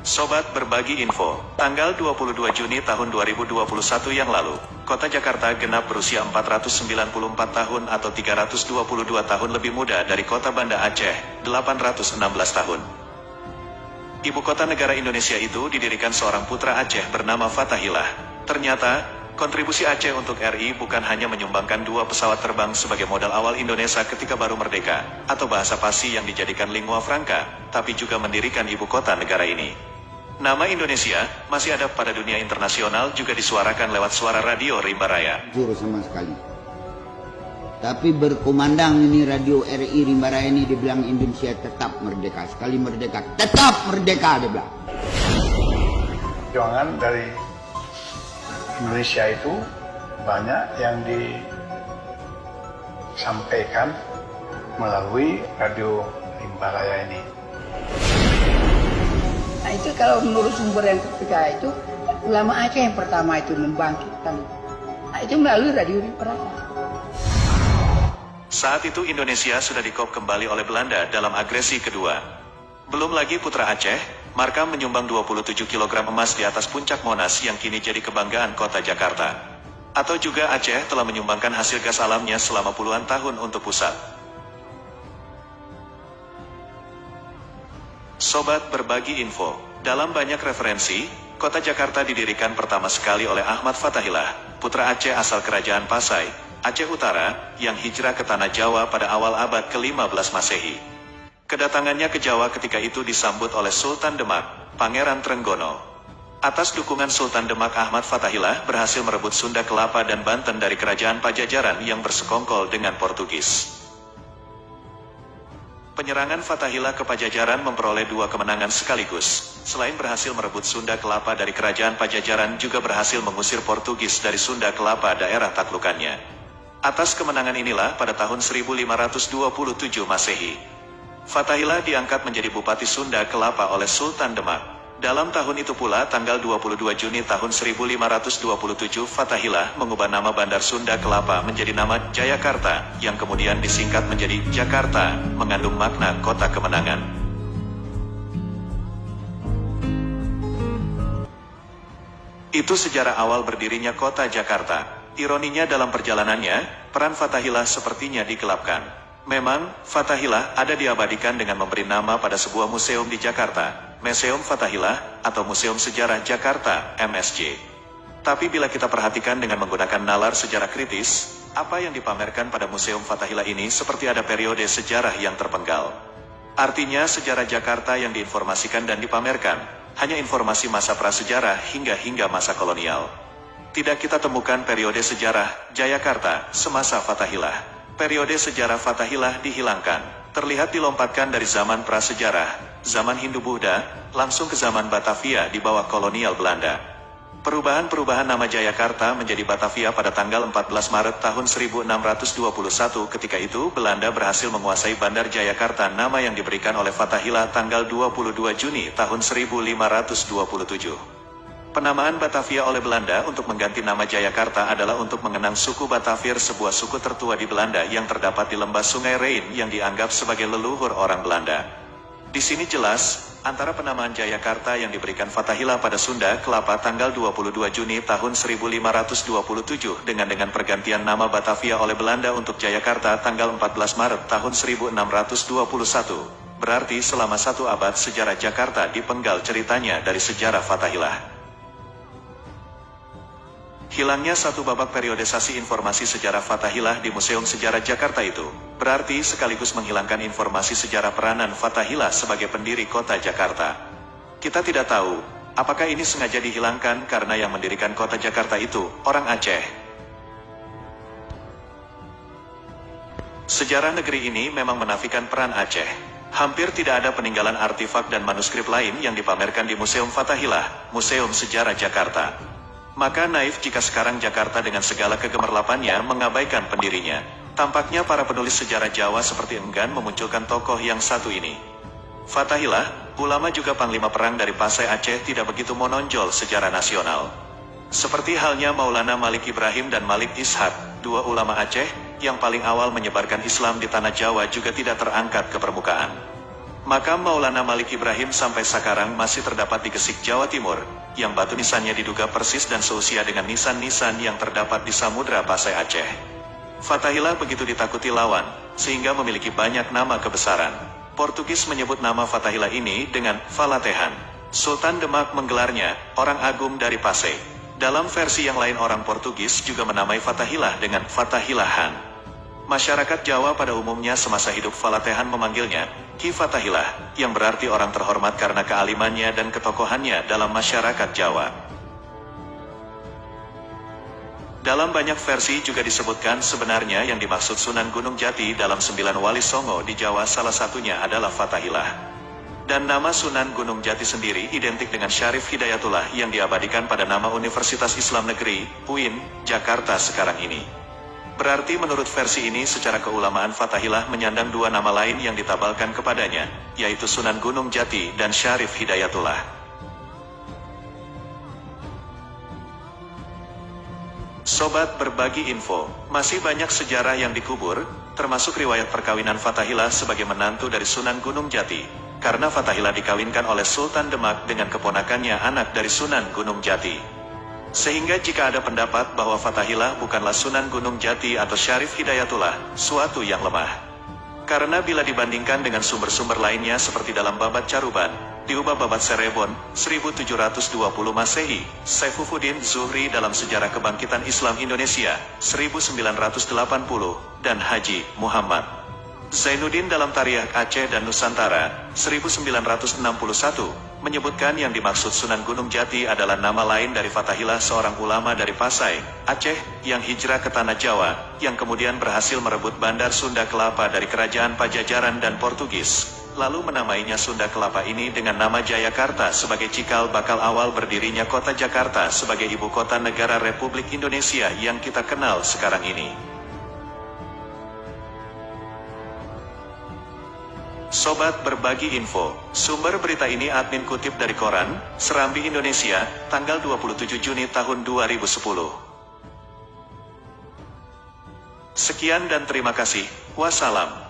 Sobat Berbagi Info, tanggal 22 Juni tahun 2021 yang lalu, Kota Jakarta genap berusia 494 tahun atau 322 tahun lebih muda dari Kota Banda Aceh, 816 tahun. Ibu kota negara Indonesia itu didirikan seorang putra Aceh bernama Fathahillah. Ternyata, kontribusi Aceh untuk RI bukan hanya menyumbangkan 2 pesawat terbang sebagai modal awal Indonesia ketika baru merdeka, atau bahasa Pasi yang dijadikan lingua franca, tapi juga mendirikan ibu kota negara ini. Nama Indonesia masih ada pada dunia internasional juga disuarakan lewat suara radio Rimba Raya. Jujur sama sekali. Tapi berkumandang ini radio RI Rimba Raya ini dibilang Indonesia tetap merdeka. Sekali merdeka, tetap merdeka dia bilang. Perjuangan dari Indonesia itu banyak yang disampaikan melalui radio Rimba Raya ini. Nah itu kalau menurut sumber yang ketiga itu ulama Aceh yang pertama itu membangkitkan. Nah itu melalui radio Rimba Raya. Saat itu Indonesia sudah dikop kembali oleh Belanda dalam agresi kedua. Belum lagi putra Aceh, Markam menyumbang 27 kg emas di atas puncak Monas yang kini jadi kebanggaan kota Jakarta. Atau juga Aceh telah menyumbangkan hasil gas alamnya selama puluhan tahun untuk pusat. Sobat Berbagi Info, dalam banyak referensi, kota Jakarta didirikan pertama sekali oleh Ahmad Fathahillah, putra Aceh asal kerajaan Pasai, Aceh Utara, yang hijrah ke tanah Jawa pada awal abad ke-15 Masehi. Kedatangannya ke Jawa ketika itu disambut oleh Sultan Demak, Pangeran Trenggono. Atas dukungan Sultan Demak, Ahmad Fathahillah berhasil merebut Sunda Kelapa dan Banten dari kerajaan Pajajaran yang bersekongkol dengan Portugis. Penyerangan Fathahillah ke Pajajaran memperoleh 2 kemenangan sekaligus. Selain berhasil merebut Sunda Kelapa dari kerajaan Pajajaran, juga berhasil mengusir Portugis dari Sunda Kelapa daerah taklukannya. Atas kemenangan inilah pada tahun 1527 Masehi, Fathahillah diangkat menjadi Bupati Sunda Kelapa oleh Sultan Demak. Dalam tahun itu pula, tanggal 22 Juni tahun 1527, Fathahillah mengubah nama Bandar Sunda Kelapa menjadi nama Jayakarta, yang kemudian disingkat menjadi Jakarta, mengandung makna kota kemenangan. Itu sejarah awal berdirinya kota Jakarta. Ironinya dalam perjalanannya, peran Fathahillah sepertinya digelapkan. Memang, Fathahillah ada diabadikan dengan memberi nama pada sebuah museum di Jakarta, Museum Fathahillah atau Museum Sejarah Jakarta, MSJ. Tapi bila kita perhatikan dengan menggunakan nalar sejarah kritis, apa yang dipamerkan pada Museum Fathahillah ini seperti ada periode sejarah yang terpenggal. Artinya sejarah Jakarta yang diinformasikan dan dipamerkan, hanya informasi masa prasejarah hingga masa kolonial. Tidak kita temukan periode sejarah Jayakarta semasa Fathahillah. Periode sejarah Fathahillah dihilangkan, terlihat dilompatkan dari zaman prasejarah, zaman Hindu-Buddha, langsung ke zaman Batavia di bawah kolonial Belanda. Perubahan nama Jayakarta menjadi Batavia pada tanggal 14 Maret tahun 1621. Ketika itu, Belanda berhasil menguasai Bandar Jayakarta, nama yang diberikan oleh Fathahillah tanggal 22 Juni tahun 1527. Penamaan Batavia oleh Belanda untuk mengganti nama Jayakarta adalah untuk mengenang suku Batavir, sebuah suku tertua di Belanda yang terdapat di lembah Sungai Rhein yang dianggap sebagai leluhur orang Belanda. Di sini jelas, antara penamaan Jayakarta yang diberikan Fathahillah pada Sunda Kelapa tanggal 22 Juni tahun 1527 dengan pergantian nama Batavia oleh Belanda untuk Jayakarta tanggal 14 Maret tahun 1621. Berarti selama 1 abad sejarah Jakarta dipenggal ceritanya dari sejarah Fathahillah. Hilangnya 1 babak periodisasi informasi sejarah Fathahillah di Museum Sejarah Jakarta itu, berarti sekaligus menghilangkan informasi sejarah peranan Fathahillah sebagai pendiri kota Jakarta. Kita tidak tahu, apakah ini sengaja dihilangkan karena yang mendirikan kota Jakarta itu, orang Aceh. Sejarah negeri ini memang menafikan peran Aceh. Hampir tidak ada peninggalan artefak dan manuskrip lain yang dipamerkan di Museum Fathahillah, Museum Sejarah Jakarta. Maka naif jika sekarang Jakarta dengan segala kegemerlapannya mengabaikan pendirinya. Tampaknya para penulis sejarah Jawa seperti enggan memunculkan tokoh yang satu ini. Fathahillah, ulama juga panglima perang dari Pasai Aceh, tidak begitu menonjol sejarah nasional. Seperti halnya Maulana Malik Ibrahim dan Malik Ishak, 2 ulama Aceh, yang paling awal menyebarkan Islam di tanah Jawa juga tidak terangkat ke permukaan. Makam Maulana Malik Ibrahim sampai sekarang masih terdapat di Gesik, Jawa Timur, yang batu nisannya diduga persis dan seusia dengan nisan-nisan yang terdapat di Samudra Pasai Aceh. Fathahillah begitu ditakuti lawan, sehingga memiliki banyak nama kebesaran. Portugis menyebut nama Fathahillah ini dengan Falatehan. Sultan Demak menggelarnya orang agung dari Pasai. Dalam versi yang lain orang Portugis juga menamai Fathahillah dengan Fathahilahan. Masyarakat Jawa pada umumnya semasa hidup Falatehan memanggilnya Ki Fathahillah, yang berarti orang terhormat karena kealimannya dan ketokohannya dalam masyarakat Jawa. Dalam banyak versi juga disebutkan sebenarnya yang dimaksud Sunan Gunung Jati dalam 9 Wali Songo di Jawa salah satunya adalah Fathahillah. Dan nama Sunan Gunung Jati sendiri identik dengan Syarif Hidayatullah yang diabadikan pada nama Universitas Islam Negeri, UIN, Jakarta sekarang ini. Berarti menurut versi ini secara keulamaan Fathahillah menyandang 2 nama lain yang ditabalkan kepadanya, yaitu Sunan Gunung Jati dan Syarif Hidayatullah. Sobat berbagi info, masih banyak sejarah yang dikubur, termasuk riwayat perkawinan Fathahillah sebagai menantu dari Sunan Gunung Jati, karena Fathahillah dikawinkan oleh Sultan Demak dengan keponakannya anak dari Sunan Gunung Jati. Sehingga jika ada pendapat bahwa Fathahillah bukanlah Sunan Gunung Jati atau Syarif Hidayatullah, suatu yang lemah. Karena bila dibandingkan dengan sumber-sumber lainnya seperti dalam Babat Caruban, diubah Babat Serebon, 1720 Masehi, Saifuddin Zuhri dalam Sejarah Kebangkitan Islam Indonesia, 1980, dan Haji Muhammad Zainuddin dalam Tarikh Aceh dan Nusantara, 1961, menyebutkan yang dimaksud Sunan Gunung Jati adalah nama lain dari Fathahillah seorang ulama dari Pasai, Aceh, yang hijrah ke Tanah Jawa, yang kemudian berhasil merebut Bandar Sunda Kelapa dari Kerajaan Pajajaran dan Portugis, lalu menamainya Sunda Kelapa ini dengan nama Jayakarta sebagai cikal bakal awal berdirinya kota Jakarta sebagai ibu kota negara Republik Indonesia yang kita kenal sekarang ini. Sobat berbagi info, sumber berita ini admin kutip dari koran Serambi Indonesia, tanggal 27 Juni tahun 2010. Sekian dan terima kasih, wassalam.